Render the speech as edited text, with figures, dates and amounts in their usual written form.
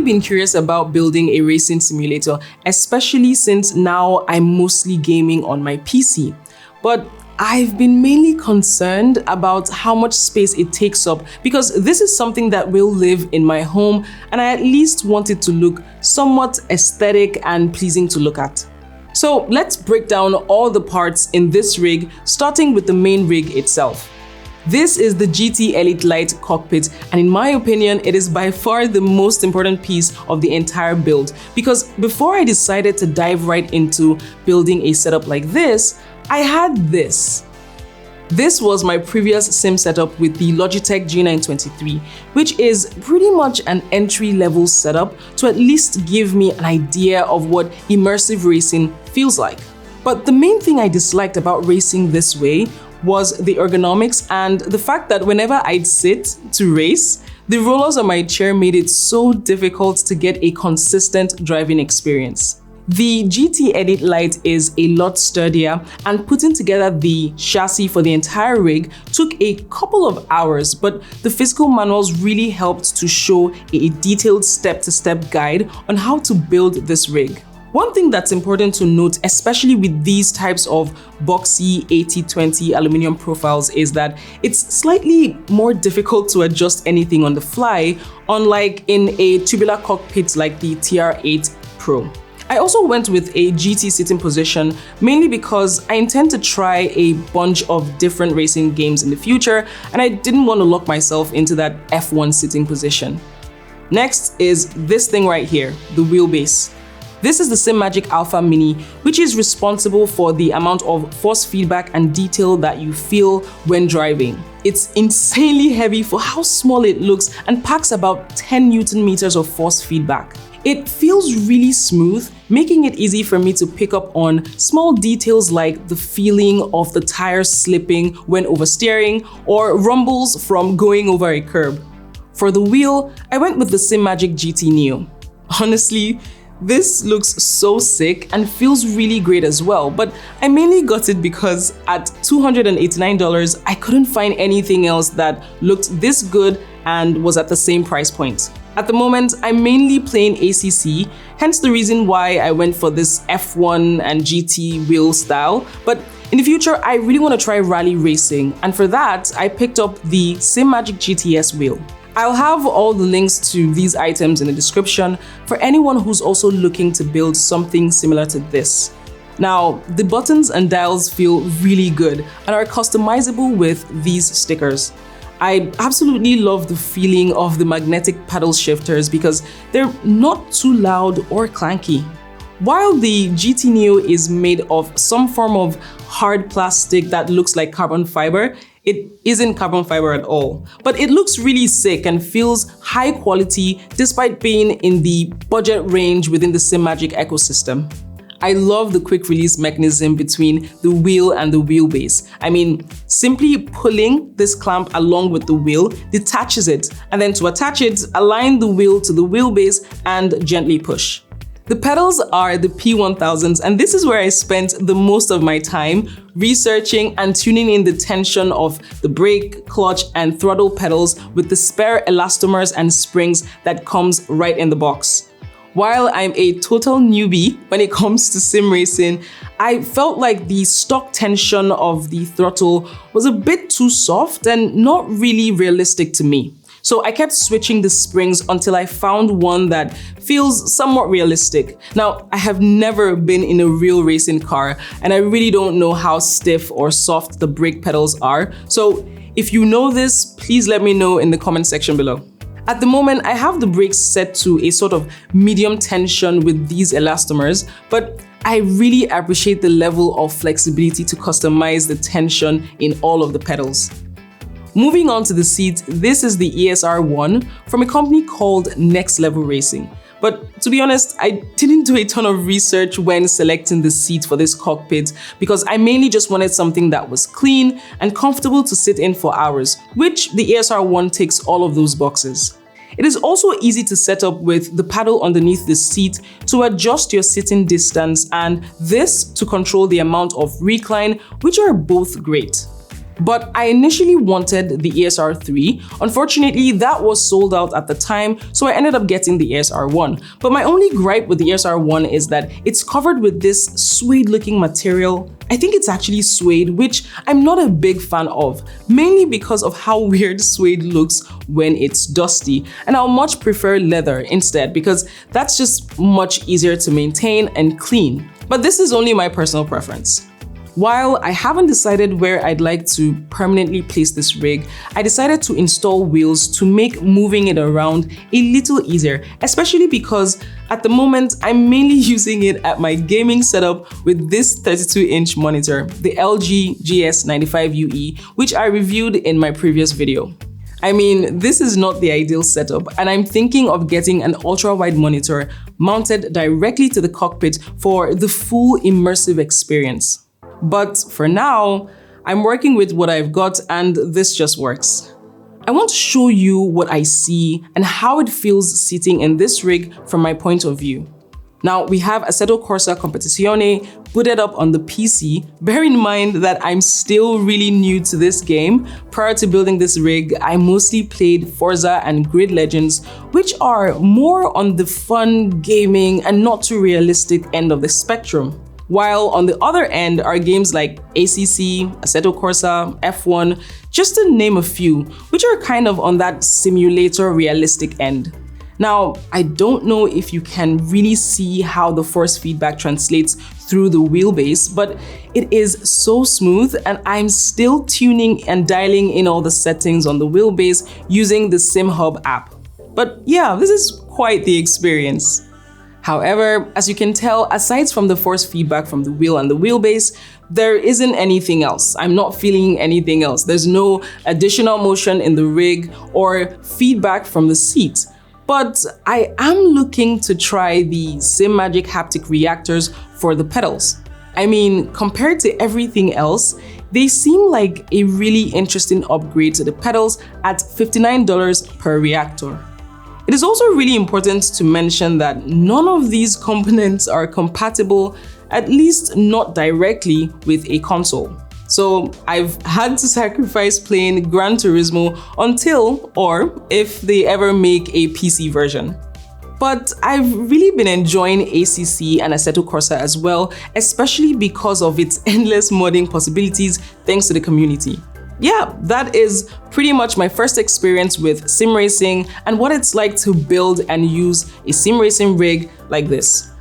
been curious about building a racing simulator, especially since now I'm mostly gaming on my PC. But I've been mainly concerned about how much space it takes up because this is something that will live in my home and I at least want it to look somewhat aesthetic and pleasing to look at. So let's break down all the parts in this rig, starting with the main rig itself. This is the GT Elite Lite cockpit, and in my opinion, it is by far the most important piece of the entire build because before I decided to dive right into building a setup like this, I had this. This was my previous sim setup with the Logitech G923, which is pretty much an entry-level setup to at least give me an idea of what immersive racing feels like. But the main thing I disliked about racing this way was the ergonomics and the fact that whenever I'd sit to race, the rollers on my chair made it so difficult to get a consistent driving experience. The GT Elite Lite is a lot sturdier, and putting together the chassis for the entire rig took a couple of hours, but the physical manuals really helped to show a detailed step-to-step guide on how to build this rig. One thing that's important to note, especially with these types of boxy 80/20 aluminum profiles, is that it's slightly more difficult to adjust anything on the fly, unlike in a tubular cockpit like the TR8 Pro. I also went with a GT sitting position, mainly because I intend to try a bunch of different racing games in the future, and I didn't want to lock myself into that F1 sitting position. Next is this thing right here, the wheelbase. This is the Simagic Alpha Mini, which is responsible for the amount of force feedback and detail that you feel when driving. It's insanely heavy for how small it looks and packs about 10 Newton meters of force feedback. It feels really smooth, making it easy for me to pick up on small details like the feeling of the tires slipping when oversteering or rumbles from going over a curb. For the wheel, I went with the Simagic GT Neo. Honestly, this looks so sick and feels really great as well, but I mainly got it because at $289, I couldn't find anything else that looked this good and was at the same price point. At the moment, I'm mainly playing ACC, hence the reason why I went for this F1 and GT wheel style, but in the future, I really want to try rally racing, and for that, I picked up the Simagic GTS wheel. I'll have all the links to these items in the description for anyone who's also looking to build something similar to this. Now, the buttons and dials feel really good and are customizable with these stickers. I absolutely love the feeling of the magnetic paddle shifters because they're not too loud or clanky. While the GT Neo is made of some form of hard plastic that looks like carbon fiber, it isn't carbon fiber at all, but it looks really sick and feels high quality despite being in the budget range within the Simagic ecosystem. I love the quick release mechanism between the wheel and the wheelbase. I mean, simply pulling this clamp along with the wheel detaches it, and then to attach it, align the wheel to the wheelbase and gently push. The pedals are the P1000s, and this is where I spent the most of my time researching and tuning in the tension of the brake, clutch, and throttle pedals with the spare elastomers and springs that comes right in the box. While I'm a total newbie when it comes to sim racing, I felt like the stock tension of the throttle was a bit too soft and not really realistic to me. So I kept switching the springs until I found one that feels somewhat realistic. Now, I have never been in a real racing car, and I really don't know how stiff or soft the brake pedals are. So if you know this, please let me know in the comment section below. At the moment, I have the brakes set to a sort of medium tension with these elastomers, but I really appreciate the level of flexibility to customize the tension in all of the pedals. Moving on to the seat, this is the ESR1 from a company called Next Level Racing. But to be honest, I didn't do a ton of research when selecting the seat for this cockpit because I mainly just wanted something that was clean and comfortable to sit in for hours, which the ESR1 ticks all of those boxes. It is also easy to set up with the paddle underneath the seat to adjust your sitting distance and this to control the amount of recline, which are both great. But I initially wanted the ESR3. Unfortunately, that was sold out at the time, so I ended up getting the ESR1. But my only gripe with the ESR1 is that it's covered with this suede-looking material. I think it's actually suede, which I'm not a big fan of, mainly because of how weird suede looks when it's dusty. And I'll much prefer leather instead, because that's just much easier to maintain and clean. But this is only my personal preference. While I haven't decided where I'd like to permanently place this rig, I decided to install wheels to make moving it around a little easier, especially because at the moment I'm mainly using it at my gaming setup with this 32-inch monitor, the LG GS95UE, which I reviewed in my previous video. I mean, this is not the ideal setup, and I'm thinking of getting an ultra-wide monitor mounted directly to the cockpit for the full immersive experience. But for now, I'm working with what I've got, and this just works. I want to show you what I see and how it feels sitting in this rig from my point of view. Now, we have Assetto Corsa Competizione booted up on the PC. Bear in mind that I'm still really new to this game. Prior to building this rig, I mostly played Forza and Grid Legends, which are more on the fun gaming and not too realistic end of the spectrum. While on the other end are games like ACC, Assetto Corsa, F1, just to name a few, which are kind of on that simulator realistic end. Now, I don't know if you can really see how the force feedback translates through the wheelbase, but it is so smooth, and I'm still tuning and dialing in all the settings on the wheelbase using the SimHub app. But yeah, this is quite the experience. However, as you can tell, aside from the force feedback from the wheel and the wheelbase, there isn't anything else. I'm not feeling anything else. There's no additional motion in the rig or feedback from the seat. But I am looking to try the Simagic haptic reactors for the pedals. I mean, compared to everything else, they seem like a really interesting upgrade to the pedals at $59 per reactor. It is also really important to mention that none of these components are compatible, at least not directly, with a console. So I've had to sacrifice playing Gran Turismo until, or if they ever make a PC version. But I've really been enjoying ACC and Assetto Corsa as well, especially because of its endless modding possibilities thanks to the community. Yeah, that is pretty much my first experience with sim racing and what it's like to build and use a sim racing rig like this.